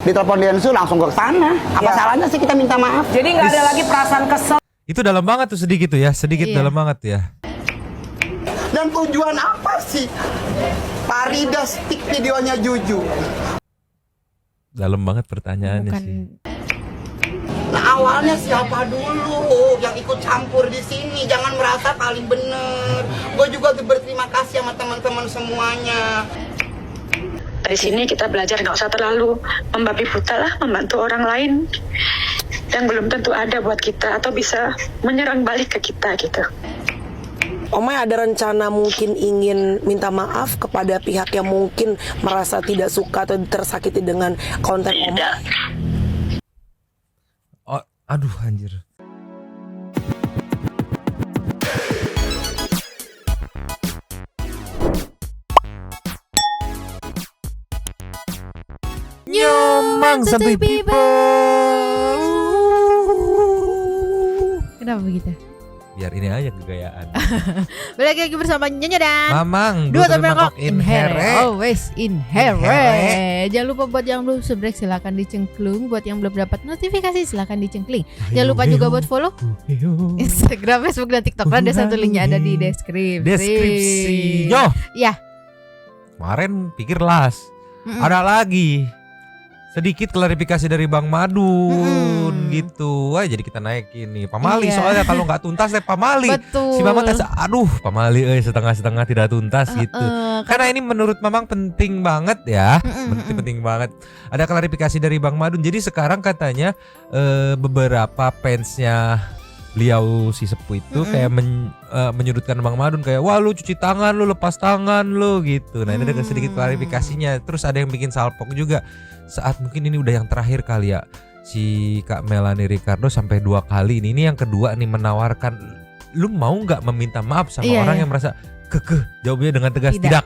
Ditelepon Densu langsung gue kesana. Apa salahnya sih kita minta maaf? Jadi nggak ada lagi perasaan kesel. Itu dalam banget tuh sedikit tuh ya, sedikit dalam banget ya. Dan tujuan apa sih Farida stick videonya Juju? Dalam banget pertanyaannya Bukan. sih. Nah awalnya siapa dulu yang ikut campur di sini? Jangan merasa paling bener. Gue juga berterima kasih sama teman-teman semuanya. Dari sini kita belajar nggak usah terlalu membabi buta lah, membantu orang lain yang belum tentu ada buat kita atau bisa menyerang balik ke kita gitu. Omai ada rencana mungkin ingin minta maaf kepada pihak yang mungkin merasa tidak suka atau tersakiti dengan konten Omai? Oh, aduh anjir. Nyomang sampai people. Kenapa begitu? Biar ini aja kegayaan. Balik lagi bersama Nyonya dan Mamang, dua temen teman mangkok in here. always in here. Jangan lupa buat yang belum subscribe silakan dicengklung. Buat yang belum dapat notifikasi silakan dicengkling. Jangan lupa juga buat follow Instagram, Facebook dan TikTok. Ada satu linknya ada di deskripsi. Yo. Ya. Kemarin pikir las. Ada lagi. Sedikit klarifikasi dari Bang Madun gitu. Wah, jadi kita naikin nih Pamali soalnya kalau nggak tuntas Pamali. Betul. Si Mamang aduh Pamali setengah-setengah tidak tuntas gitu. Karena ini menurut Mamang penting banget ya. Penting banget. Ada klarifikasi dari Bang Madun. Jadi sekarang katanya beberapa fansnya beliau si Sepu itu kayak menyudutkan Bang Madun kayak wah lu cuci tangan lu, lepas tangan lu gitu. Nah, ini ada sedikit klarifikasinya. Terus ada yang bikin salpok juga. Saat mungkin ini udah yang terakhir kali ya si Kak Melanie Ricardo sampai 2 kali ini yang kedua nih menawarkan lu mau nggak meminta maaf sama orang yang merasa kekeh, jawabnya dengan tegas tidak.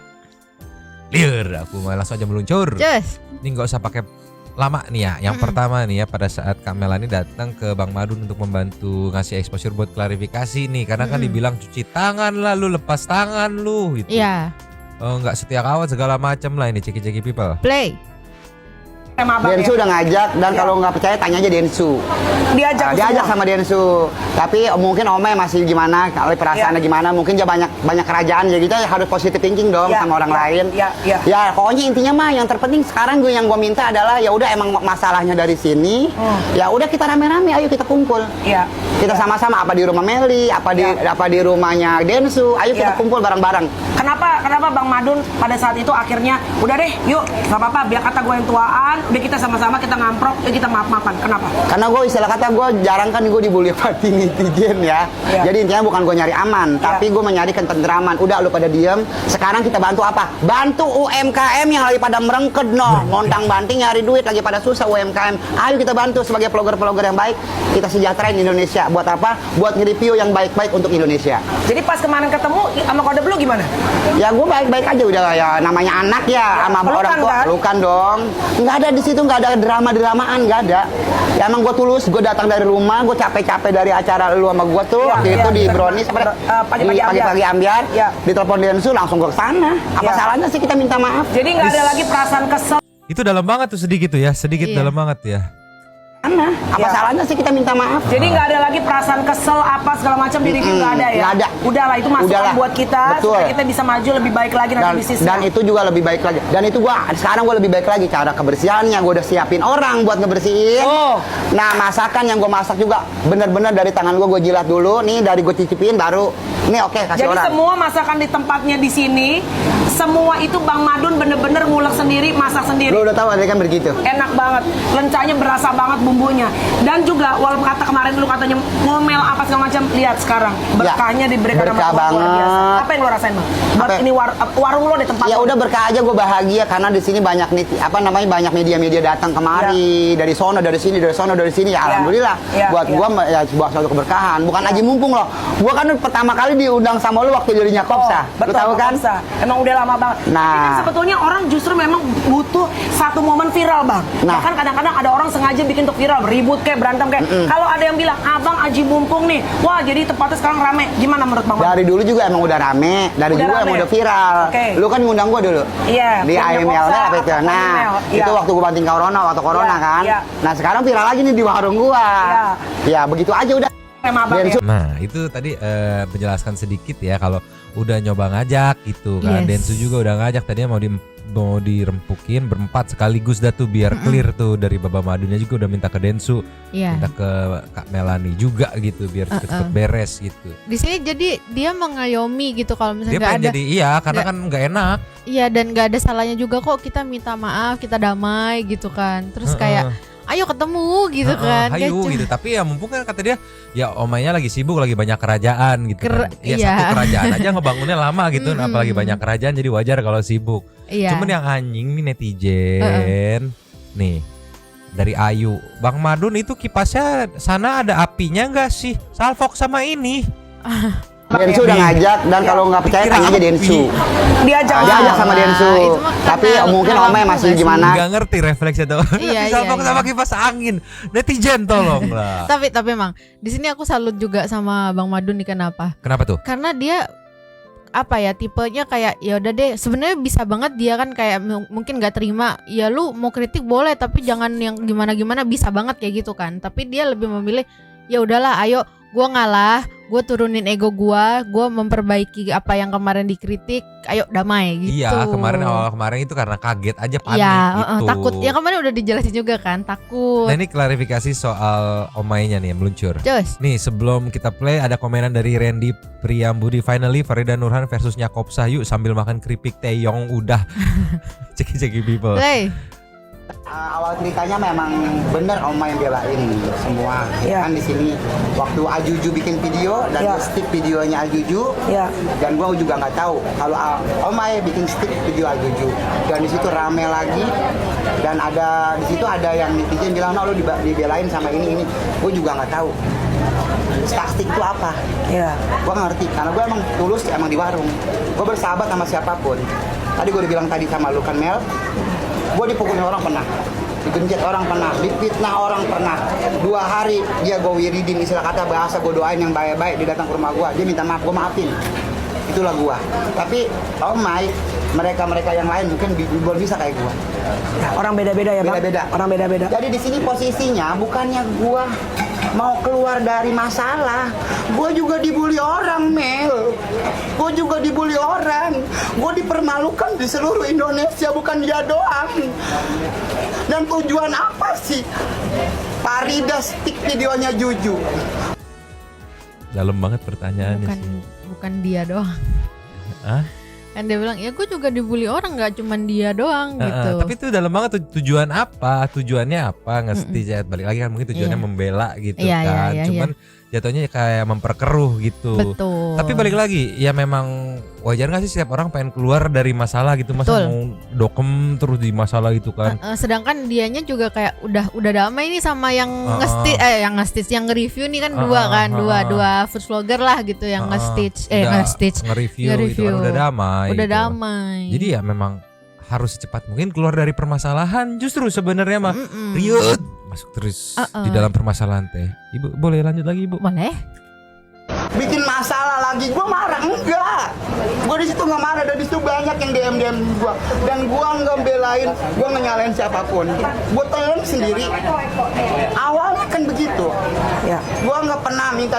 Liar, aku malah langsung aja meluncur. Ini nggak usah pakai lama nih ya. Yang pertama nih ya, pada saat Kak Melanie datang ke Bang Madun untuk membantu ngasih exposure buat klarifikasi nih, karena kan dibilang cuci tangan lah lu, lepas tangan lu gitu. Iya. Nggak setia kawat segala macam lah ini ceki-ceki people. Play. Densu udah ngajak dan kalau nggak percaya tanya aja Densu. Diajak sama Densu. Tapi mungkin Omai masih gimana, kalau perasaannya gimana, mungkin dia banyak kerajaan jadi kita harus positive thinking dong sama orang lain. Ya pokoknya intinya mah yang terpenting sekarang yang gue minta adalah ya udah emang masalahnya dari sini. Ya udah kita rame-rame, ayo kita kumpul. Kita sama-sama apa di rumah Meli, apa di rumahnya Densu, ayo kita kumpul bareng-bareng. Kenapa Bang Madun pada saat itu akhirnya udah deh yuk nggak apa-apa biar kata gue yang tuaan, udah kita sama-sama kita ngamprok, kita maaf-maafan. Kenapa? Karena gue istilah kata gue jarang kan gue dibully pati netizen ya. Jadi intinya bukan gue nyari aman, tapi gue mencari ketenteraman. Udah lu pada diem, sekarang kita bantu apa? Bantu UMKM yang lagi pada merengket montang-banting nyari duit lagi pada susah UMKM. Ayo kita bantu sebagai vlogger-vlogger yang baik, kita sejahterain Indonesia. Buat apa? Buat nge-review yang baik-baik untuk Indonesia. Jadi pas kemarin ketemu sama Kode Blue gimana? Ya gue baik-baik aja udah ya, namanya anak ya sama orang tua. Pelukan dong. Nggak ada di situ, nggak ada drama-dramaan, nggak ada. Ya emang gue tulus, gue datang dari rumah, gue capek-capek dari acara lu sama gue tuh waktu itu di Brownies pagi-pagi ambiar. Ditelepon Densu langsung gue kesana. Apa salahnya sih kita minta maaf? Jadi nggak ada lagi perasaan kesel. Itu dalam banget tuh sedikit tuh ya, sedikit dalam banget ya. Apa salahnya sih kita minta maaf? Jadi nggak ada lagi perasaan kesel apa segala macam di review nggak ada ya? Nggak ada. Udahlah itu masukan buat kita supaya kita bisa maju lebih baik lagi nanti bisnisnya. Dan itu juga lebih baik lagi. Dan itu sekarang gue lebih baik lagi cara kebersihannya. Gue udah siapin orang buat ngebersihin. Nah masakan yang gue masak juga bener-bener dari tangan gue jilat dulu. Nih dari gue cicipin baru. Nih oke, kasih jadi orang. Jadi semua masakan di tempatnya di sini, semua itu Bang Madun bener-bener ngulek sendiri, masak sendiri. Lu udah tahu ada kan begitu. Enak banget, lencanya berasa banget bumbunya. Dan juga walaupun kata kemarin lu katanya ngomel apa segala macam, lihat sekarang berkahnya diberikan sama Tuhan luar biasa. Apa yang lu rasain Bang? Buat ini warung lo di tempat. Ya udah berkah aja, gue bahagia karena di sini banyak banyak media-media datang kemari dari sono, dari sini, dari sono, dari sini. Ya alhamdulillah. Buat gue ya sebuah suatu keberkahan. Bukan aja mumpung loh. Gue kan pertama kali diundang sama lu waktu jadinya Kopsa. Betul, tahu kan? Emang udah lama banget. Nah, tapi kan sebetulnya orang justru memang butuh satu momen viral Bang. Bahkan kadang-kadang ada orang sengaja bikin untuk viral, ribut kayak berantem kayak. Kalau ada yang bilang Abang Aji Mumpung nih, wah jadi tempatnya sekarang rame. Gimana menurut Bang Madun? Dari dulu juga emang udah rame, dari Udah dulu rame. emang udah viral. Oke. Lu kan ngundang gua dulu. Iya, Di punya AML Koksa, apa itu? atau Nah, AML, iya. itu waktu gua banting corona, waktu corona Iya, kan. iya. Nah, sekarang viral lagi nih di warung gua. Iya. Ya, begitu aja udah. Sama Abang ya. Nah itu tadi menjelaskan sedikit ya kalau udah nyoba ngajak gitu kan. Yes. Densu juga udah ngajak tadinya mau dirempukin berempat sekaligus dah tuh biar clear tuh dari Baba Madunnya juga udah minta ke Densu, Iya. minta ke Kak Melani juga gitu biar cepet beres gitu. Di sini jadi dia mengayomi gitu kalau Dia misalnya nggak pengen ada. jadi karena kan nggak enak. Iya, dan nggak ada salahnya juga kok kita minta maaf, kita damai gitu kan. Terus kayak ayo ketemu gitu kan. Hayu Kayak gitu. Tapi ya mumpung kan kata dia ya omanya lagi sibuk, lagi banyak kerajaan gitu kan. Ya iya. satu kerajaan aja ngebangunnya lama gitu, apalagi banyak kerajaan jadi wajar kalau sibuk. Iya. Cuman yang anjing nih netizen. Nih dari Ayu, Bang Madun itu kipasnya sana ada apinya nggak sih? Salfok sama ini. Densu udah ngajak dan kalau nggak percaya Dikira tanya aja api. Densu. Diajak. Diajak sama Densu. itu mah Tapi karena mungkin lampu omnya masih nggak sih? gimana? Nggak ngerti refleksnya tuh. Iya, Salfok iya, sama iya. kipas angin. Netizen tolong lah. Tapi emang di sini aku salut juga sama Bang Madun nih, kenapa? Kenapa tuh? Karena dia apa ya, tipenya kayak ya udah deh, sebenarnya bisa banget dia kan kayak mungkin nggak terima, ya lu mau kritik boleh tapi jangan yang gimana-gimana, bisa banget kayak gitu kan. Tapi dia lebih memilih ya udahlah, ayo gua ngalah, gue turunin ego gua memperbaiki apa yang kemarin dikritik, ayo damai gitu. Iya, awal kemarin itu karena kaget aja, panik Iya, gitu. takut. Ya kemarin udah dijelasin juga kan, takut. Nah ini klarifikasi soal omainya nih yang meluncur. Cus. Nih sebelum kita play ada komenan dari Randy Priyambudi. Finally Farida Nurhan versus Nyakop Sahyu sambil makan keripik teyong udah. Ceki people. Play. Awal ceritanya memang bener Oma yang belain semua. Iya. Kan di sini waktu Ajuju bikin video dan Iya. stick videonya Ajuju. Iya. Dan gua juga nggak tahu kalau Oma yang bikin stick video Ajuju. Dan di situ rame lagi dan ada di situ ada yang netizen bilang, "No, lu dibelain sama ini." Gua juga nggak tahu. Stick itu apa? Iya. Gua nggak ngerti karena gua emang tulus emang di warung. Gua bersahabat sama siapapun. Tadi gua udah bilang tadi sama lu kan Mel. Gue dipukulin orang pernah, digencet orang pernah, difitnah orang pernah. 2 hari dia gue wiridin, istilah kata bahasa gue doain yang baik-baik, dia datang ke rumah gue, dia minta maaf, gue maafin. Itulah gue. Tapi mereka yang lain mungkin belum bisa kayak gue. Orang beda-beda ya Bang? Beda-beda. Orang beda-beda. Jadi di sini posisinya bukannya gue mau keluar dari masalah, gue juga dibully orang, Mel. Gue juga dibully orang. Gue dipermalukan di seluruh Indonesia, bukan dia doang. Dan tujuan apa sih Farida stick videonya Juju? Dalam banget pertanyaannya Bukan sih. bukan dia doang. Hah? Kan dia bilang, ya gue juga dibully orang, nggak cuman dia doang gitu. Tapi itu dalam banget tujuan apa? Tujuannya apa? Nge-stitch balik lagi kan mungkin tujuannya Iya. membela gitu Iya, iya, kan. iya, Cuman jatuhnya kayak memperkeruh gitu. Betul. Tapi balik lagi, ya memang wajar nggak sih setiap orang pengen keluar dari masalah gitu, masa Betul. mau dokem terus di masalah gitu kan? Sedangkan dianya juga kayak udah damai nih sama yang nge-stitch, yang nge-review nih kan dua food vlogger lah gitu yang nge-stitch, nge-review gitu kan udah damai. Udah gitu. damai. Jadi ya memang harus secepat mungkin keluar dari permasalahan. Justru sebenarnya mah riut masuk terus di dalam permasalahan teh. Ibu boleh lanjut lagi Ibu? boleh. Bikin masalah lagi, gue marah enggak? Gue di situ nggak marah, dan di situ banyak yang DM gue, dan gue nggak belain, gue nggak nyalain siapapun. Gue tonton sendiri. Awalnya kan begitu. Ya. Gue nggak pernah minta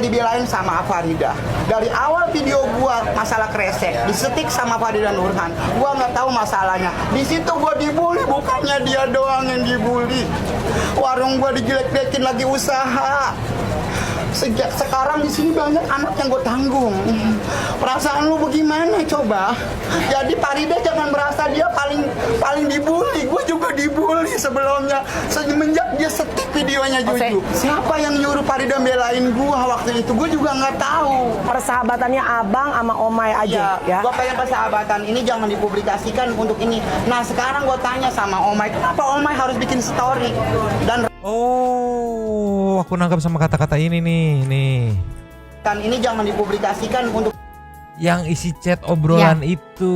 dibelain sama Farida. Dari awal video gue masalah kresek, disetik sama Farida Nurhan. Gue nggak tahu masalahnya. Di situ gue dibully, bukannya dia doang yang dibully. Warung gue dijelek-jelekin lagi usaha. Sejak sekarang di sini banyak anak yang gue tanggung. Perasaan lu bagaimana coba? Jadi Farida jangan merasa dia paling dibully. Gue juga dibully sebelumnya. Semenjak dia setik videonya Juju. Siapa yang nyuruh Farida belain gue waktu itu? Gue juga nggak tahu. Persahabatannya Abang sama Omai aja ya. Gue pengen persahabatan ini jangan dipublikasikan untuk ini. Nah sekarang gue tanya sama Omai, kenapa Omai harus bikin story? Dan Aku nangkap sama kata-kata ini nih. ini jangan dipublikasikan untuk yang isi chat obrolan itu.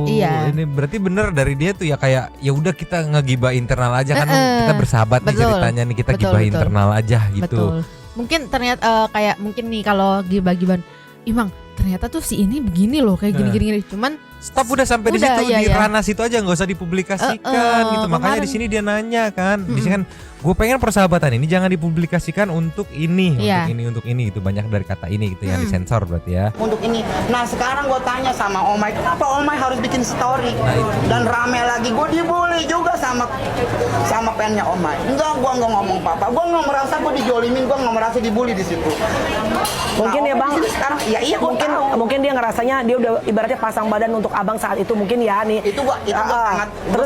Iya. Ini berarti bener dari dia tuh ya kayak ya udah kita ngegibah internal aja kan kita bersahabat nih Betul. ceritanya nih kita Betul, gibah betul. internal aja gitu. Betul. Mungkin ternyata kayak mungkin nih kalau gibah-gibahan, Imang ternyata tuh si ini begini loh kayak gini-gini. Cuman Stop udah sampai di Udah, situ iya, di iya. ranah situ aja nggak usah dipublikasikan gitu. Makanya kemarin- di sini dia nanya kan, di sini kan gue pengen persahabatan ini jangan dipublikasikan untuk ini, Iya. untuk ini itu banyak dari kata ini gitu yang disensor berarti ya. Untuk ini. Nah sekarang gue tanya sama Omai, kenapa Omai harus bikin story? Dan rame lagi, gue dibully juga sama pennya Omai. Enggak, gue nggak ngomong apa-apa. Gue nggak merasa gue dijolimin, gue nggak merasa dibully di situ. Mungkin ya, Omai Bang. di situ sekarang, iya Mungkin dia ngerasanya dia udah ibaratnya pasang badan untuk abang saat itu mungkin ya nih. Itu gua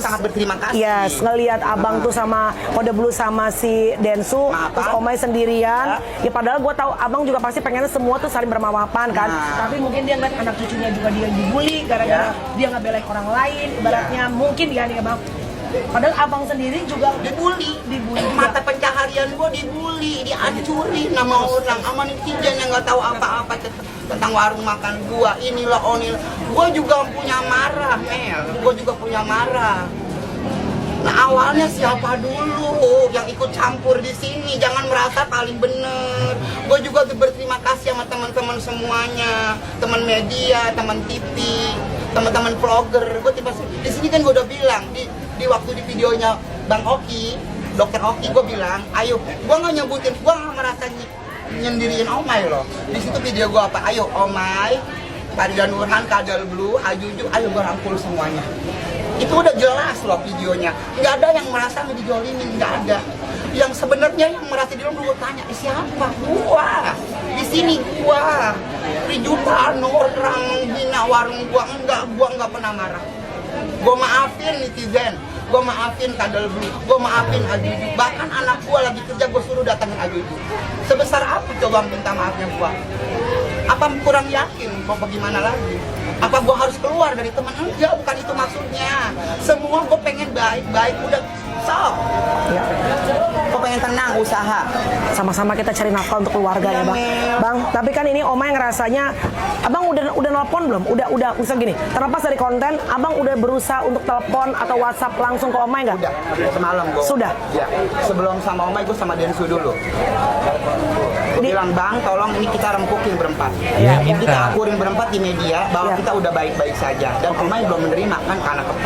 sangat berterima kasih. Yes, ngelihat abang tuh sama Kode Blue sama si Densu, Maafan. terus Omai sendirian. Ya padahal gue tahu abang juga pasti pengennya semua tuh saling bermaafan kan. Tapi mungkin dia ngeliat anak cucunya juga dia dibully gara-gara dia ngebelain orang lain. Ibaratnya mungkin ya nih abang. Padahal abang sendiri juga dibully juga. mata pencaharian gue dibully, dihancurin nama orang sama netizen yang nggak tahu apa-apa tentang warung makan gua. Inilah gua juga punya marah, Mel. Gua juga punya marah. Nah awalnya siapa dulu yang ikut campur di sini? Jangan merasa paling bener. Gue juga berterima kasih sama teman-teman semuanya, teman media, teman TV, teman-teman vlogger. Gue di sini kan gue udah bilang di waktu di videonya Bang Oki, Dokter Oki, gue bilang, ayo, gue nggak nyebutin, gue nggak merasa nyendiriin Omai loh. Di situ video gue apa? Ayo Omai, Faridan Nurhan, Kadal Blue, Ajuju, ayo gue rangkul semuanya. Itu udah jelas loh videonya. Nggak ada yang merasa dijolimin, nggak ada. Yang sebenarnya yang merasa dijolimin, gue tanya, siapa? Gua. Di sini gua. Jutaan orang bina warung gua nggak pernah marah. Gue maafin netizen, gue maafin Kadal Blue, gue maafin Ajuju. Bahkan anak gue lagi kerja gue suruh datangin Ajuju. Sebesar apa coba minta maafnya gue? Apa kurang yakin? Mau bagaimana lagi? Apa gue harus keluar dari teman? Enggak, bukan itu maksudnya. Semua gue pengen baik-baik, udah stop. Ya. Gue pengen tenang, usaha. Sama-sama kita cari nafkah untuk keluarga ya, Bang. Bang, tapi kan ini Omai ngerasanya Abang udah nelpon belum? Udah usah gini. Terlepas dari konten, Abang udah berusaha untuk telepon atau WhatsApp langsung ke Omai nggak? Udah, semalam gue. Sudah? Ya, sebelum sama Omai gue sama Densu dulu. Gue bilang, Bang, tolong ini kita rempukin berempat. Iya, Kita minta. akurin berempat di media bahwa Iya. kita udah baik-baik saja. Dan Omai belum menerima kan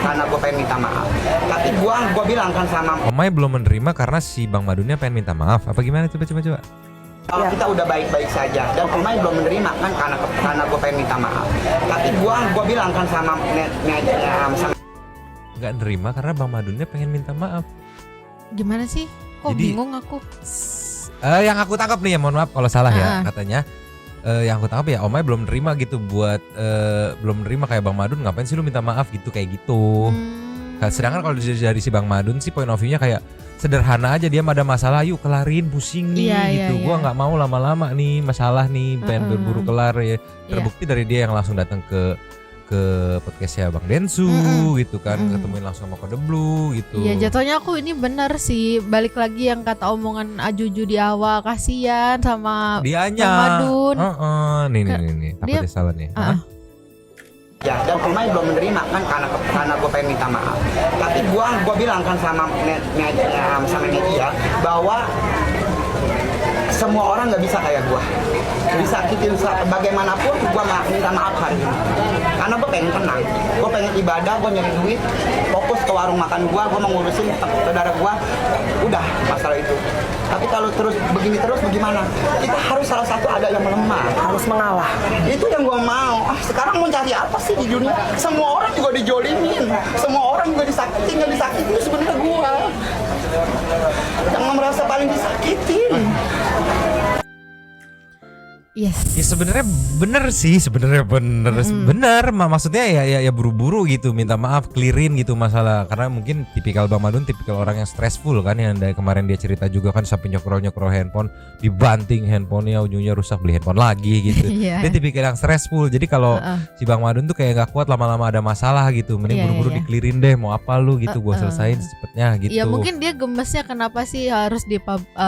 karena gue pengen minta maaf. Tapi gue bilang kan sama Omai belum menerima karena si Bang Madunnya pengen minta maaf. Apa gimana? Coba. kalau kita udah baik-baik saja. Dan Omai belum menerima kan karena gue pengen minta maaf. Tapi gue bilang kan sama Nggak nerima karena Bang Madunnya pengen minta maaf. gimana sih? Kok Jadi- bingung aku? Yang aku tangkap nih ya, mohon maaf kalau salah ya Ah. katanya. Yang aku tangkap ya Omai belum nerima gitu buat belum nerima kayak Bang Madun ngapain sih lu minta maaf gitu kayak gitu. Sedangkan kalau dari si Bang Madun sih point of view-nya kayak sederhana aja, dia ada masalah yuk kelarin pusing nih Iya, gitu. iya, Gua iya. nggak mau lama-lama nih masalah nih pengen berburu kelar ya. Terbukti dari dia yang langsung datang ke podcastnya Bang Densu gitu kan, ketemuin langsung sama Kode Blue gitu. Iya, jatuhnya aku ini benar sih, balik lagi yang kata omongan Ajuju di awal, kasihan sama Dianya. Bang Madun. Nih. Dia- Takutnya salah nih. Hah? Ya, dan Omai belum menerima kan karena gue pengen minta maaf. Tapi gue bilang kan sama media bahwa semua orang nggak bisa kayak gue. Disakitin bagaimanapun gue minta maaf hari ini. Karena gue pengen tenang, gue pengen ibadah, gue nyari duit, fokus ke warung makan gue mau ngurusin saudara gue, udah masalah itu. Tapi kalau terus begini terus bagaimana? Kita harus salah satu ada yang melemah. Harus mengalah. Itu yang gue mau. Sekarang mau cari apa sih di dunia? Semua orang juga dijolimin, semua orang juga disakitin. Yang disakitin itu sebenarnya gue yang merasa paling disakitin. Yes. Ya sebenarnya bener sih, bener. Maksudnya ya buru-buru gitu, minta maaf, clearin gitu masalah. Karena mungkin tipikal Bang Madun, tipikal orang yang stressful kan, yang dari kemarin dia cerita juga kan sampai nyokrol handphone, dibanting handphonenya, ujungnya rusak, beli handphone lagi gitu. Iya. Dia tipikal yang stressful. Jadi kalau si Bang Madun tuh kayak gak kuat lama-lama ada masalah gitu, mending Iya, buru-buru iya. di-clearin deh, mau apa lu gitu, gua selesain secepatnya gitu. Ya mungkin dia gemesnya kenapa sih harus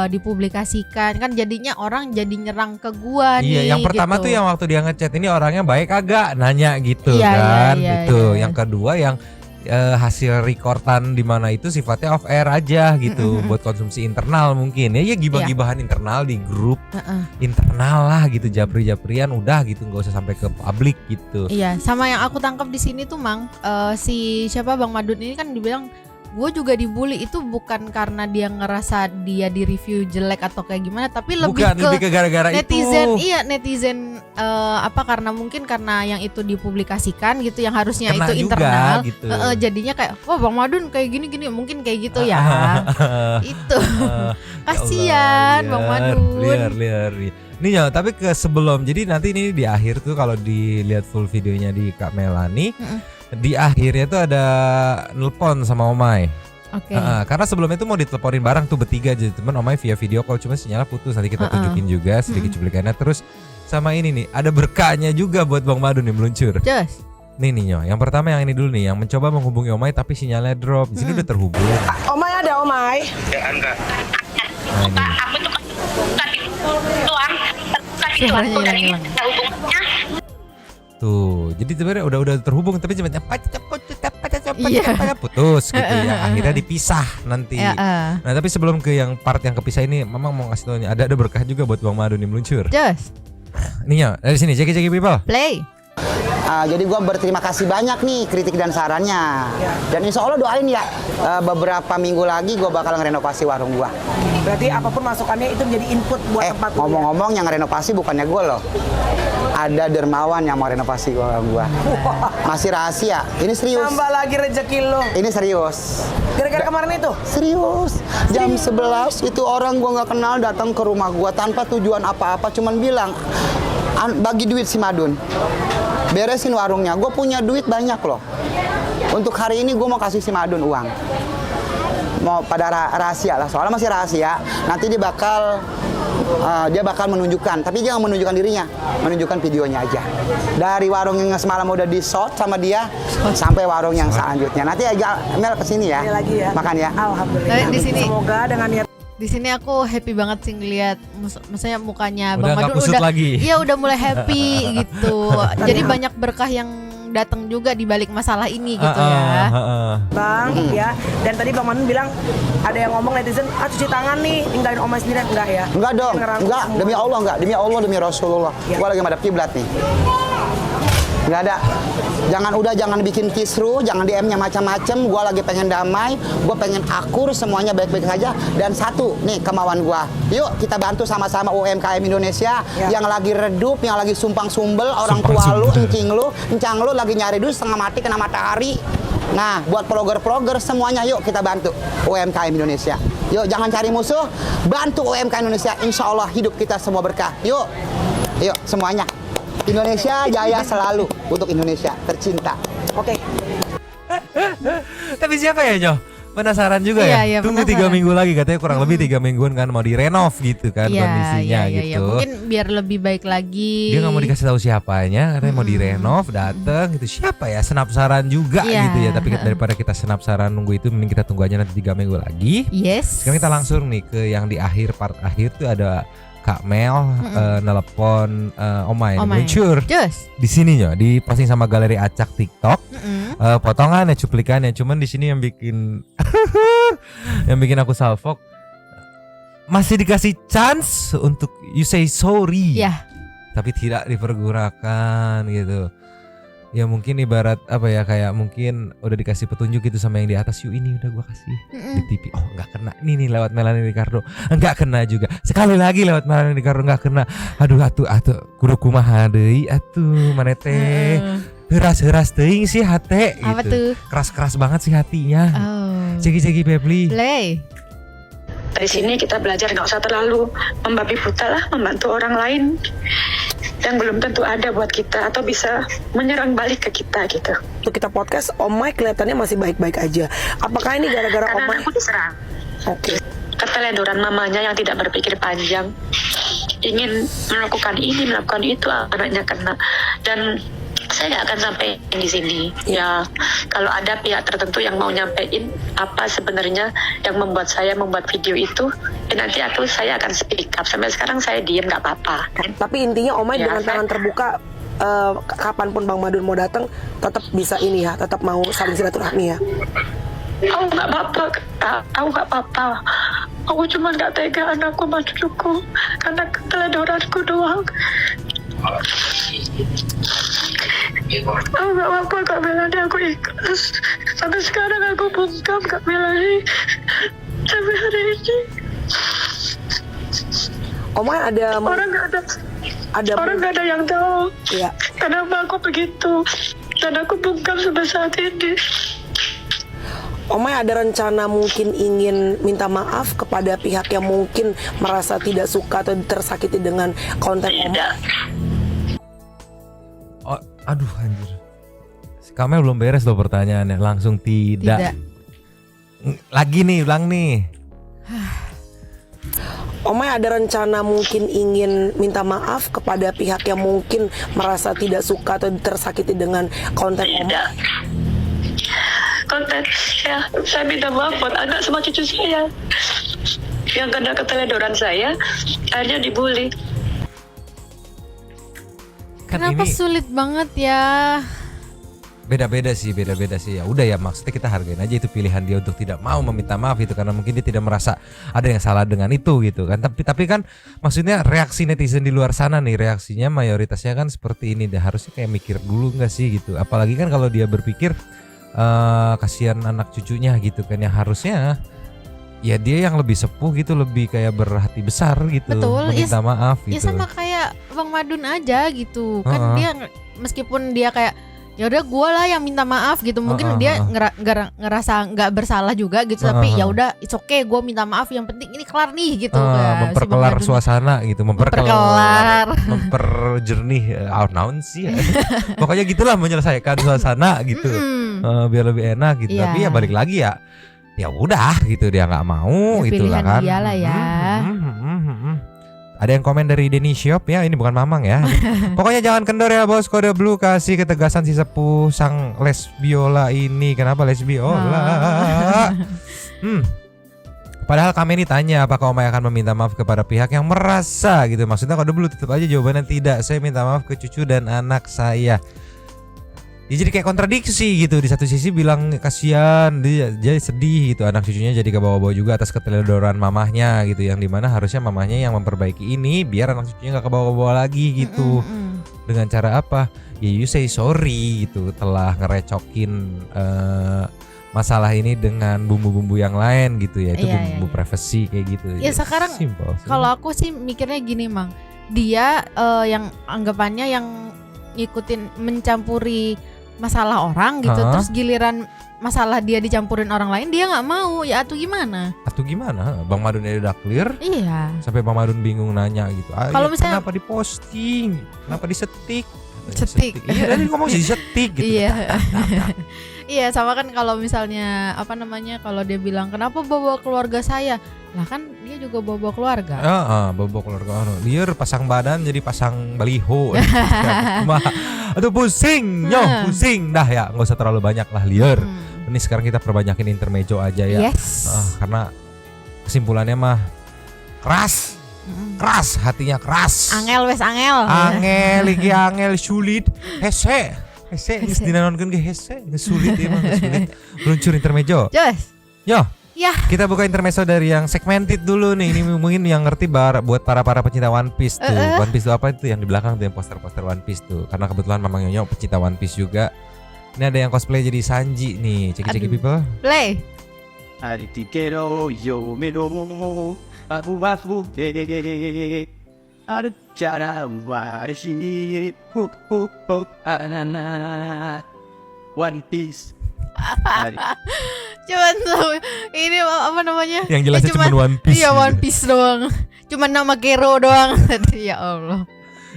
dipublikasikan, kan jadinya orang jadi nyerang ke gua Iya, nih, yang pertama gitu. tuh yang waktu dia ngechat ini orangnya baik agak nanya gitu Iya, kan, iya, gitu. iya. Yang kedua yang hasil rekordan di mana itu sifatnya off air aja gitu, buat konsumsi internal mungkin ya gibah-gibahan internal di grup internal lah gitu, japri-japrian udah gitu, nggak usah sampai ke publik gitu. Iya, sama yang aku tangkap di sini tuh Mang, si siapa Bang Madun ini kan dibilang gue juga dibully, itu bukan karena dia ngerasa dia di review jelek atau kayak gimana, tapi lebih Lebih ke gara-gara netizen. itu. Iya, netizen karena mungkin karena yang itu dipublikasikan gitu, yang harusnya Kena itu juga, internal. gitu. Jadinya kayak, wah Bang Madun kayak gini-gini, mungkin kayak gitu ya. Itu. Kasian Bang Madun. Liar. Nih ya, tapi sebelum, jadi nanti ini di akhir tuh kalau dilihat full videonya di Kak Melani, di akhirnya tuh ada nelpon sama Omai. Oke. Karena sebelumnya tuh mau diteleponin bareng tuh bertiga aja, cuman Omai via video call, cuma sinyalnya putus. Nanti kita tunjukin juga sedikit cuplikannya. Terus sama ini nih, ada berkahnya juga buat Bang Madun nih meluncur. Just. Nih Nyo, yang pertama yang ini dulu nih, yang mencoba menghubungi Omai tapi sinyalnya drop. Di sini udah terhubung. Omai ada Omai. Nah, ini. Aku tuh kasih tuang Suaranya dan ini hilang. ada hubungannya. Tuh, jadi sebenarnya udah terhubung tapi cuma Iya. putus gitu ya. Akhirnya dipisah nanti. Ya, Nah, tapi sebelum ke yang part yang kepisah ini, Mamang mau ngasih taunya ada berkah juga buat Bang Madun nih meluncur. Just. Nih ya, dari sini Jeki people. Play. Jadi gue berterima kasih banyak nih kritik dan sarannya. Dan insya Allah doain ya, beberapa minggu lagi gue bakal ngerenovasi warung gue. Berarti apapun masukannya itu menjadi input buat tempat lu ya? Ngomong-ngomong yang renovasi bukannya gue loh. Ada dermawan yang mau renovasi warung gue. Masih rahasia. Ini serius. Tambah lagi rezeki lo. Ini serius. Gara-gara kemarin itu. Serius. Jam 11 itu orang gue nggak kenal datang ke rumah gue tanpa tujuan apa-apa, cuman bilang bagi duit si Madun. Beresin warungnya. Gue punya duit banyak loh. Untuk hari ini gue mau kasih si Madun uang. Mau pada rahasia lah, soalnya masih rahasia. Nanti dia bakal menunjukkan, tapi dia nggak menunjukkan dirinya, menunjukkan videonya aja. Dari warung yang semalam udah di shot sama dia sampai warung yang selanjutnya. Nanti aja Mel kesini ya, Ini lagi ya. makan ya. Alhamdulillah. Di sini. Semoga dengan niat Di sini aku happy banget sih ngeliat, maksudnya mukanya Udah Bang nggak Madun kusut lagi. Iya udah mulai happy gitu. Jadi banyak berkah yang datang juga di balik masalah ini gitu ya. Bang ya. Dan tadi Bang Madun bilang ada yang ngomong netizen, cuci tangan nih, tinggalin Omai sendirian, enggak ya? Enggak dong, Ngerangkul enggak, semua. demi Allah enggak, demi Allah, demi Rasulullah. Ya. Gua lagi madep kiblat nih. Enggak ada. Jangan bikin kisru, jangan DM-nya macam-macam. Gua lagi pengen damai, gua pengen akur, semuanya baik-baik saja. Dan satu, nih kemauan gua. Yuk kita bantu sama-sama UMKM Indonesia yang lagi redup, yang lagi sumbang-sumbel, orang tua lu, encang lu lagi nyari duit setengah mati kena matahari. Nah, buat vlogger-vlogger semuanya yuk kita bantu UMKM Indonesia. Yuk jangan cari musuh, bantu UMKM Indonesia. Insya Allah hidup kita semua berkah. Yuk semuanya. Indonesia jaya selalu untuk Indonesia tercinta. Oke. Tapi siapa ya Nyo? Penasaran juga Iya, ya? iya, Tunggu 3 penasaran. minggu lagi, katanya kurang lebih 3 mingguan kan mau direnov gitu kan kondisinya gitu. Mungkin biar lebih baik lagi. Dia nggak mau dikasih tahu siapanya, katanya mau direnov, dateng gitu. Siapa ya? Senapsaran juga Iya. gitu ya. Tapi daripada kita senapsaran nunggu itu, mending kita tunggu aja nanti 3 minggu lagi. Yes. Sekarang kita langsung nih ke yang di part akhir tuh ada Kak Mel nelpon Omai muncul Just. di sini ya, di posting sama galeri acak TikTok. Potongannya, cuplikannya, cuman di sini yang bikin yang bikin aku salfok, masih dikasih chance untuk you say sorry, Ya. tapi tidak dipergunakan gitu. Ya mungkin ibarat apa ya, kayak mungkin udah dikasih petunjuk gitu sama yang di atas, yuk ini udah gua kasih di TV. Oh nggak kena, ini nih lewat Melanie Ricardo nggak kena juga. Sekali lagi lewat Melanie Ricardo nggak kena. Aduh kudu kumaha deui atuh manete. Heras teuing sih hate gitu. Apa tuh? Keras banget sih hatinya. Oh. Ceki Pebli. Play. Dari sini kita belajar nggak usah terlalu membabi buta lah, membantu orang lain yang belum tentu ada buat kita atau bisa menyerang balik ke kita gitu. Untuk kita podcast, Omai kelihatannya masih baik-baik aja. Apakah ini gara-gara Karena Omai? aku diserang. Oke. Keteledoran mamanya yang tidak berpikir panjang, ingin melakukan ini, melakukan itu, anaknya kena. Dan saya nggak akan sampai di sini. Ya, kalau ada pihak tertentu yang mau nyampein apa sebenarnya yang membuat saya membuat video itu, ya nanti saya akan speak up. Sampai sekarang saya diem nggak apa-apa. Tapi intinya Omai Ya, dengan tangan terbuka, kapanpun Bang Madun mau datang, tetap bisa ini ya, tetap mau saling silaturahmi ya. Aku nggak apa-apa, Kak. Aku nggak apa-apa. Aku cuma nggak tega anakku sama cucuku karena keteledoranku doang. Aku nggak apa-apa, Kak Melani. Aku ikhlas. Sampai sekarang aku bungkam, Kak Melani. Sampai hari ini. Omai ada Orang nggak ada yang tahu. ya. Kenapa aku begitu? Dan aku bungkam sampai saat ini. Omai ada rencana mungkin ingin minta maaf kepada pihak yang mungkin merasa tidak suka atau tersakiti dengan konten Omai? Tidak. Oh, aduh anjir. Si Kamel belum beres loh pertanyaannya. Langsung tidak. Lagi nih, ulang nih. Omai ada rencana mungkin ingin minta maaf kepada pihak yang mungkin merasa tidak suka atau tersakiti dengan konten Omai? Tidak. Konten saya minta maaf buat anak sama cucu saya yang kena keteledoran saya, akhirnya dibully. Kan Kenapa ini sulit banget ya? beda-beda sih. Ya udah ya, maksudnya kita hargain aja itu pilihan dia untuk tidak mau meminta maaf itu karena mungkin dia tidak merasa ada yang salah dengan itu gitu kan. Tapi kan maksudnya reaksi netizen di luar sana nih, reaksinya mayoritasnya kan seperti ini deh. Harusnya kayak mikir dulu nggak sih gitu. Apalagi kan kalau dia berpikir kasihan anak cucunya gitu kan, yang harusnya ya dia yang lebih sepuh gitu, lebih kayak berhati besar gitu. Betul, meminta maaf gitu. Ya sama kayak Bang Madun aja gitu. Kan dia meskipun dia kayak ya udah gue lah yang minta maaf gitu, mungkin dia ngerasa nggak bersalah juga gitu, tapi ya udah it's okay, gue minta maaf, yang penting ini kelar nih gitu kan. Memperkelar suasana gitu, memperjernih naon sih ya. Pokoknya gitulah, menyelesaikan suasana gitu. Biar lebih enak gitu. Iya. Tapi ya balik lagi ya udah gitu, dia nggak mau Ya, gitu lah pilihan kan. dia lah ya. Ada yang komen dari Denny Shop ya, ini bukan Mamang ya. Pokoknya jangan kendor ya bos, kode blue kasih ketegasan si sepuh sang lesbiola ini. Kenapa lesbiola? Padahal kami ini tanya apakah Omai akan meminta maaf kepada pihak yang merasa gitu. Maksudnya kode blue tetap aja jawabannya tidak. Saya minta maaf ke cucu dan anak saya. Ya jadi kayak kontradiksi gitu. Di satu sisi bilang kasihan, dia sedih gitu, anak cucunya jadi kebawa-bawa juga atas keteledoran mamahnya gitu, yang dimana harusnya mamahnya yang memperbaiki ini biar anak cucunya gak kebawa-bawa lagi gitu. Dengan cara apa? Ya you say sorry gitu, telah ngerecokin masalah ini dengan bumbu-bumbu yang lain gitu ya. Itu bumbu privasi kayak gitu. Ya sekarang kalau aku sih mikirnya gini Mang, dia yang anggapannya yang ngikutin, mencampuri masalah orang gitu, terus giliran masalah dia dicampurin orang lain dia nggak mau, ya atau gimana? Bang Madun udah clear. Iya. Sampai Bang Madun bingung nanya gitu. Kalau misalnya kenapa diposting? Kenapa disetik? Setik. Iya tadi ngomong disetik gitu. Iya. Iya, sama kan kalau misalnya kalau dia bilang kenapa bawa keluarga saya? Lah kan dia juga bawa keluarga. Bawa keluarga. Liar pasang badan jadi pasang baliho. Aduh pusing, pusing dah ya. Nggak usah terlalu banyak lah liar. Ini sekarang kita perbanyakin intermezzo aja ya. Yes. Karena kesimpulannya mah keras. Keras, hatinya keras. Angel wes angel. Iki angel sulit. Hese geus dinanonkeun ge hese, sulit emang sulit. Meluncur intermezzo. Jos. Yo. Ya. Kita buka intermezzo dari yang segmented dulu nih. Ini mungkin yang ngerti buat para pecinta One Piece tuh. One Piece itu apa itu yang di belakang tuh, yang poster-poster One Piece tuh. Karena kebetulan Mamang Nyonyo pecinta One Piece juga. Ini ada yang cosplay jadi Sanji nih. Ceki people. Play. Aritikero yo mero abu abu de ada cara warisi anana One Piece. Cuman tuh ini apa namanya? Yang jelasnya cuma One Piece. Iya, One Piece doang. Cuma nama Kero doang. Ya Allah.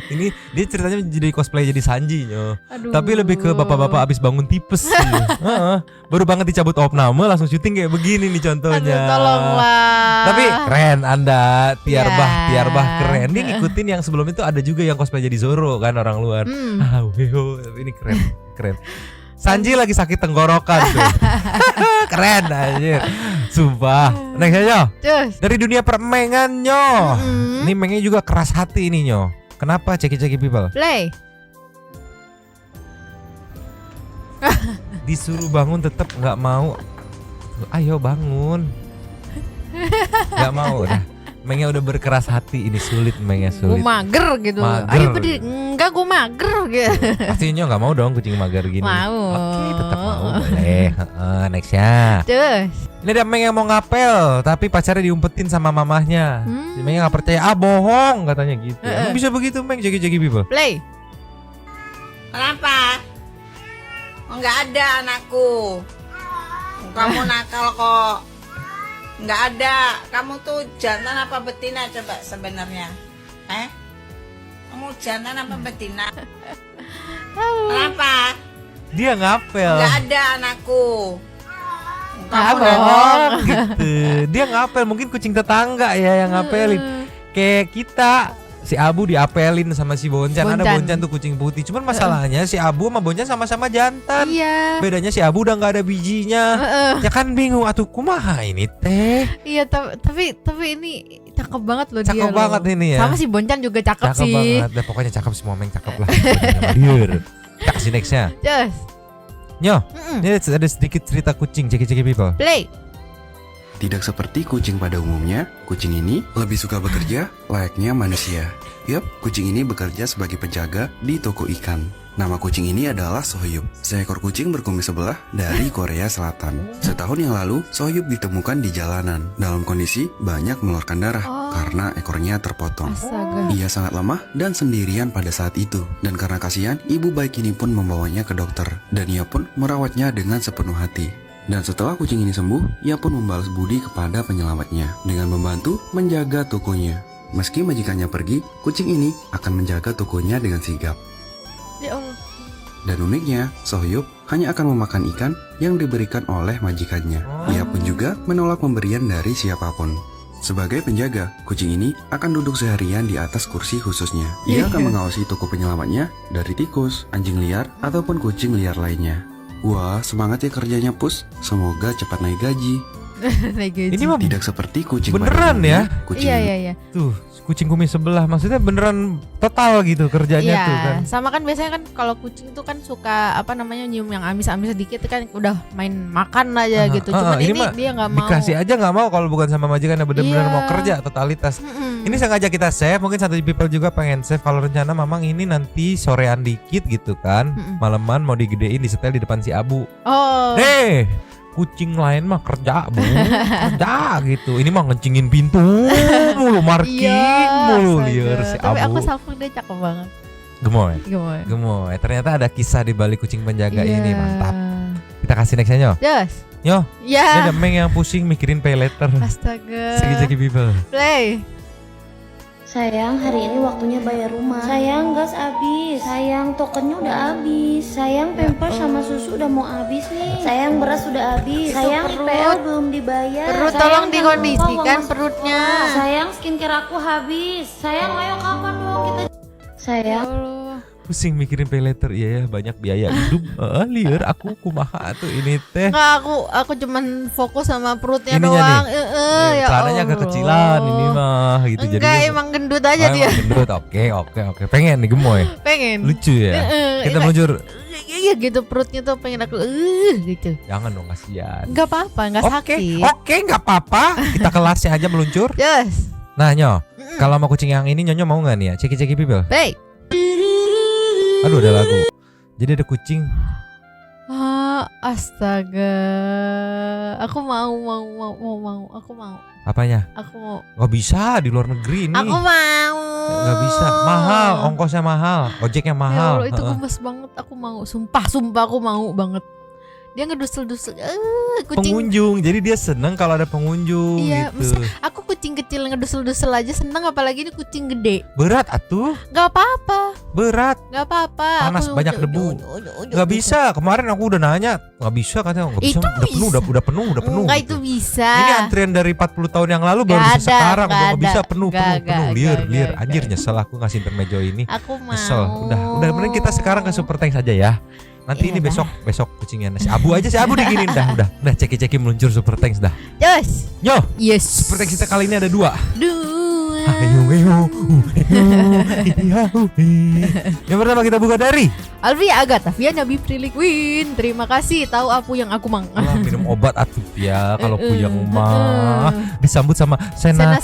Ini dia ceritanya jadi cosplay jadi Sanji nyo. Aduh. Tapi lebih ke bapak-bapak abis bangun tipes sih. Heeh. Baru banget dicabut opname langsung syuting kayak begini nih contohnya. Aduh, tolonglah. Tapi keren Anda, Tiarbah, Ya. Tiarbah keren. Dia ngikutin yang sebelum itu ada juga yang cosplay jadi Zoro kan orang luar. Ah, weho, tapi ini keren, keren. Sanji lagi sakit tenggorokan tuh. Keren anjir. Sumpah. Next aja. Cus. Dari dunia permengan nyo. Ini mengnya juga keras hati ini nyo. Kenapa ceki-ceki people? Play. Disuruh bangun tetap nggak mau. Ayo bangun. Nggak mau dah. Mengnya udah berkeras hati, ini sulit Mengnya Gue sulit. mager gitu. Mager. Ayo berdiri. Enggak, gue mager gitu. Pastinya nggak mau dong kucing mager gini. Mau. Oke, tetap mau boleh. Nextnya. Cus. Ini ada Meng yang mau ngapel, tapi pacarnya diumpetin sama mamahnya. Si Meng nggak percaya, bohong katanya gitu. Emang bisa begitu Meng, jagi-jagi people. Play. Kenapa? Enggak ada anakku. Kamu nakal kok. Enggak ada. Kamu tuh jantan apa betina coba sebenarnya? Kamu jantan apa betina? Kenapa? Dia ngapel. Enggak ada anakku. Kamu bohong. Gitu. Dia ngapel, mungkin kucing tetangga ya yang ngapelin. Kayak kita, si Abu diapelin sama si Boncan. Ada Boncan. Boncan tuh kucing putih. Cuman masalahnya si Abu sama Boncan sama-sama jantan. Iya. Bedanya si Abu udah nggak ada bijinya. Ya kan bingung atuh kumaha ini teh. Iya, tapi ini cakep banget loh dia. Cakep banget loh. ini ya. Sama si Boncan juga cakep, Cakep sih. banget. Dan pokoknya cakep semua Meng cakep lah. Liur. Kita kasih nextnya. Cus. Nyo, ini ada sedikit cerita kucing, ceki-ceki people. Play. Tidak seperti kucing pada umumnya, kucing ini lebih suka bekerja layaknya manusia. Yup, kucing ini bekerja sebagai penjaga di toko ikan. Nama kucing ini adalah Sohyup, seekor kucing berkumis sebelah dari Korea Selatan. Setahun yang lalu, Sohyup ditemukan di jalanan dalam kondisi banyak mengeluarkan darah karena ekornya terpotong. Astaga. Ia sangat lemah dan sendirian pada saat itu. Dan karena kasihan, ibu baik ini pun membawanya ke dokter. Dan ia pun merawatnya dengan sepenuh hati. Dan setelah kucing ini sembuh, ia pun membalas budi kepada penyelamatnya dengan membantu menjaga tokonya. Meski majikannya pergi, kucing ini akan menjaga tokonya dengan sigap. Ya Allah. Dan uniknya, Sohyup hanya akan memakan ikan yang diberikan oleh majikannya. Ia pun juga menolak pemberian dari siapapun. Sebagai penjaga, kucing ini akan duduk seharian di atas kursi khususnya. Ia akan mengawasi toko penyelamatnya dari tikus, anjing liar, ataupun kucing liar lainnya. Wah, semangat ya kerjanya Pus. Semoga cepat naik gaji. Naik gaji. Ini mah Tidak seperti kucing beneran pada ya? umumnya, kucing Iya, ini iya, iya. Tuh, kucing kumis sebelah. Maksudnya beneran total gitu kerjanya Iya, tuh kan. sama kan biasanya kan kalau kucing tuh kan suka apa namanya nyium yang amis-amis sedikit kan udah main makan aja gitu. Cuman ini mah dia nggak mau. dikasih aja nggak mau kalau bukan sama majikan bener-bener Iya. mau kerja totalitas. Mm-mm. Ini sengaja kita save, mungkin satu people juga pengen save kalau rencana mamang ini nanti sorean dikit gitu kan. Maleman mau digedein disetel di depan si Abu. Oh. Kucing lain mah kerja bu, kerja gitu. Ini mah ngencingin pintu mulu, marking mulu astaga. liar si Tapi aku Abu. salfung dia cakep banget. Gemoy, Gemoy. gemoy. Ternyata ada kisah di balik kucing penjaga Iya. ini, mantap. Kita kasih nextnya Nyo. Jos. Nyo, ini Ya. ada Meng yang pusing mikirin pay letter. Astaga. Segi-segi people. Play. Sayang, hari ini waktunya bayar rumah. Sayang, gas habis. Sayang, tokennya udah habis. Sayang, pampers sama susu udah mau habis nih. Sayang, beras udah habis. Sayang, perut. IPL belum dibayar. Perut Sayang, tolong jangan dikondisikan lupa uang masuk perutnya. sekolah. Sayang, skincare aku habis. Sayang, ayo kapan dong kita. Sayang. Pusing mikirin pay letter, iya ya banyak biaya hidup. Liar aku kumaha tuh ini teh. Enggak, aku cuman fokus sama perutnya Ininya doang. nih. Ya Celananya agak Allah. kecilan ini mah gitu. Enggak, Jadinya- emang gendut aja Oh, dia. emang gendut. Oke. Pengen nih gemoy. Pengen. Lucu ya. Kita Enggak. meluncur. Iya gitu perutnya tuh pengen aku gitu. Jangan dong kasihan. Enggak apa-apa, enggak sakit. Oke, nggak apa-apa. Kita kelasnya aja meluncur. Yes. Nah, Nyo, kalau mau kucing yang ini Nyonya mau nggak nih ya? Ceki-ceki people. Hey. Aduh, ada lagu. Jadi ada kucing. Astaga. Aku mau. Aku mau. Apanya? Aku mau. Gak bisa di luar negeri ini. Aku mau. Gak bisa. Mahal, ongkosnya mahal, ojeknya Ya mahal. Allah, itu Heeh. gemes banget. Aku mau. Sumpah aku mau banget. Dia ngedusel-dusel kucing. Pengunjung, jadi dia seneng kalau ada pengunjung Iya, gitu. aku kucing kecil ngedusel-dusel aja seneng, apalagi ini kucing gede. Berat atuh, Gak apa-apa, berat. gak apa-apa. Panas, banyak debu. Gak bisa, kemarin aku udah nanya, gak bisa katanya, gak bisa, Itu udah penuh. Enggak, gitu. itu bisa. Ini antrian dari 40 tahun yang lalu baru Gak bisa ada, sekarang, gak udah gak ada. bisa penuh, liar. Gak. Anjir nyesel aku ngasih intermezzo ini. Aku mau. Nyesel, udah mending kita sekarang ke Super Tank saja ya. Nanti ini Iya besok kucingnya si Abu aja, si Abu diginin dah, ceki meluncur Super Tanks dah. Yes. Yo, Yes. Super Tanks kita kali ini ada 2. Dua. Yang pertama kita buka dari Alvia Agatavia Nabi Priliquin. Terima kasih tahu apa yang aku mang. Alah, minum obat atuh ya kalau puyeng mah disambut sama Senan.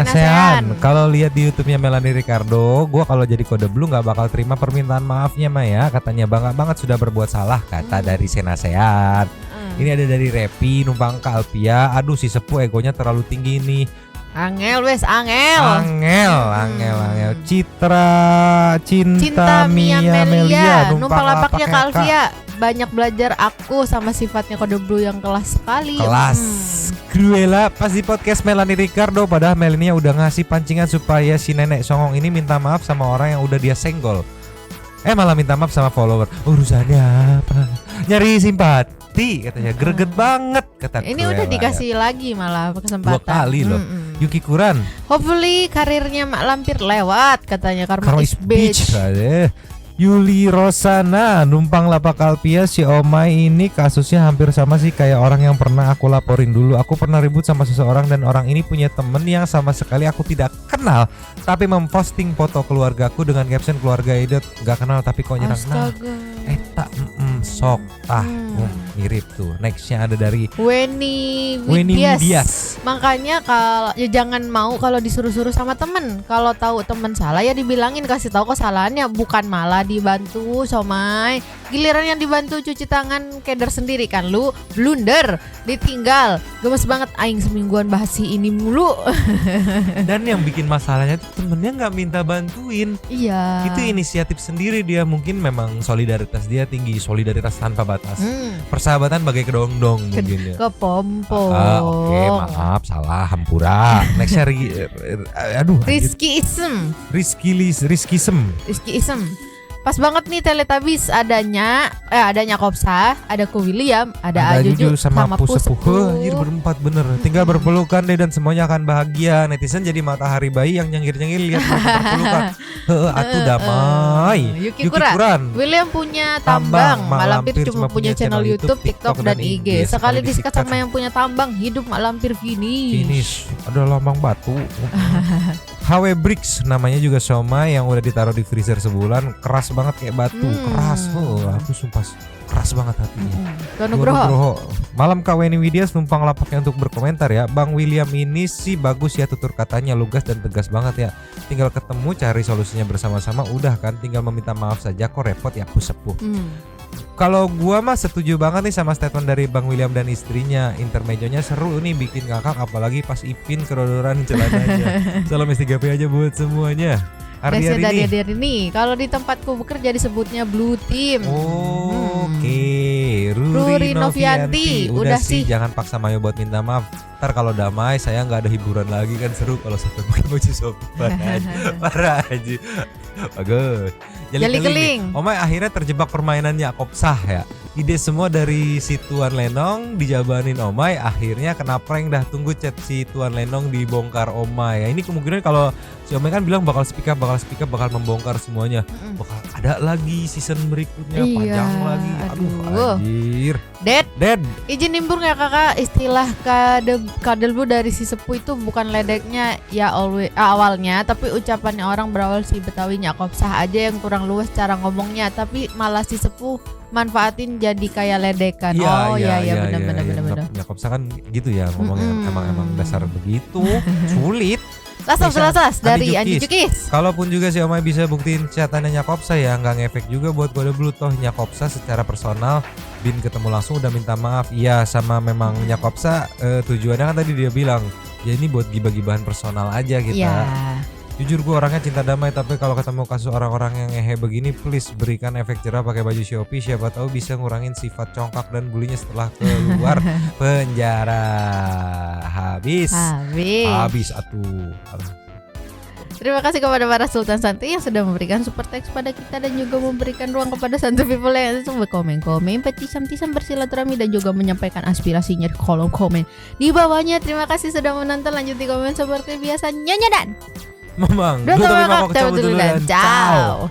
Sean. Kalau lihat di YouTube-nya Melanie Ricardo, gua kalau jadi kode blue nggak bakal terima permintaan maafnya mah ya. Katanya bangga banget sudah berbuat salah, kata dari Sean. Ini ada dari Repi numpang ke Alpia. Aduh si sepuh egonya terlalu tinggi nih. Angel. Citra Cinta Mia Melia numpang lapaknya ke Alvia. Banyak belajar aku sama sifatnya kode blue yang kelas sekali. Cruella pas di podcast Melanie Ricardo, padahal Melania udah ngasih pancingan supaya si nenek songong ini minta maaf sama orang yang udah dia senggol. Malah minta maaf sama follower. Urusannya apa? Nyari simpati katanya. Greget banget kata Ini Cruella, udah dikasih ya. lagi malah kesempatan 2 kali loh. Yuki Kuran. Hopefully karirnya Mak Lampir lewat katanya karena is bitch. Yuli Rosana numpang lapak Alpia. Si Omai ini kasusnya hampir sama sih kayak orang yang pernah aku laporin dulu. Aku pernah ribut sama seseorang dan orang ini punya temen yang sama sekali aku tidak kenal, tapi memposting foto keluargaku dengan caption keluarga Edot gak kenal tapi kok nyerang. Eta sok mirip tuh. Nextnya ada dari Weni Widias. Makanya kalau ya jangan mau kalau disuruh-suruh sama temen. Kalau tahu temen salah ya dibilangin, kasih tahu kesalahannya, bukan malah dibantu. Somai giliran yang dibantu cuci tangan keder sendiri kan lu blunder ditinggal. Gemes banget aing semingguan bahas si ini mulu. Dan yang bikin masalahnya tuh temennya nggak minta bantuin. Iya. Itu inisiatif sendiri dia, mungkin memang solidaritas dia tinggi, solidaritas tanpa batas. Persahabatan bagai kedong-dong mungkin ya. Kepompong. Oke, maaf salah hampura. Nextnya Rizky Isem. Pas banget nih Teletubbies adanya Kopsa, ada Ko William, ada Ajuju sama Pusepuh. Anjir berempat bener. Tinggal berpelukan deh dan semuanya akan bahagia. Netizen jadi matahari bayi yang nyengir-nyengir lihat berpelukan. Atuh damai. Yuki Kuran. William punya tambang, Mak Lampir cuma punya channel YouTube, TikTok dan IG. Sekali disikat sama yang punya tambang, hidup Mak Lampir finish. Ada lambang batu. HW Bricks namanya juga somai yang udah ditaruh di freezer sebulan, keras banget kayak batu. Keras aku sumpah keras banget hatinya. Nugroho. Malam Kak Weni Widias numpang lapaknya untuk berkomentar ya. Bang William ini sih bagus ya, tutur katanya lugas dan tegas banget ya. Tinggal ketemu cari solusinya bersama-sama udah kan, tinggal meminta maaf saja, kok repot ya sepuh. Kalau gua mah setuju banget nih sama statement dari Bang William dan istrinya. Intermezzonya seru nih bikin ngakak, apalagi pas Ipin kedodoran celananya. Salam S3P aja buat semuanya. Ardi kalau di tempatku bekerja disebutnya Blue Team. Oke, Ruri Novianti. Udah sih jangan paksa Mayo buat minta maaf. Ntar kalau damai saya nggak ada hiburan lagi kan seru kalau sampai pakai baju sopan. Parah aja. Bagus. Jali keling. Omai akhirnya terjebak permainannya Kopsah ya. Ide semua dari si Tuan Lenong dijabanin Omai, akhirnya kena prank dah. Tunggu chat si Tuan Lenong dibongkar Omai ya. Ini kemungkinan kalau si Omai kan bilang bakal speak up, bakal membongkar semuanya. Bakal ada lagi season berikutnya, panjang lagi. Aduh anjir. Dead. Izin nimbur nggak kakak, istilah kadelbu dari si sepuh itu bukan ledeknya ya awalnya, tapi ucapannya orang berawal si Betawinya Kopsah aja yang kurang luas cara ngomongnya, tapi malah si sepuh manfaatin jadi kayak ledekan. Iya benar. Ya Kopsah kan gitu ya ngomongnya, emang dasar begitu. Sulit. Las dari Andi Jukis. Kalaupun juga si Omai bisa buktiin chatannya Nyakopsa ya, nggak ngefek juga buat kode blue. Toh Nyakopsa secara personal Bin ketemu langsung udah minta maaf. Iya, sama memang Nyakopsa tujuannya kan tadi dia bilang ya ini buat gibah-gibahan personal aja kita. Jujur gue orangnya cinta damai, tapi kalau ketemu kasus orang-orang yang ngehe begini, please berikan efek jerah pakai baju Shopee. Siapa tahu bisa ngurangin sifat congkak dan bulinya setelah keluar penjara. Habis atuh. Terima kasih kepada para Sultan Santuy yang sudah memberikan super teks pada kita dan juga memberikan ruang kepada Santuy People yang untuk berkomen-komen, petisam-tisam, bersilaturahmi dan juga menyampaikan aspirasinya di kolom komen di bawahnya. Terima kasih sudah menonton. Lanjut di komen seperti biasa. Nyonya dan Mamang, Dua dulu tapi kakak, mamang cabut dulu dan ciao.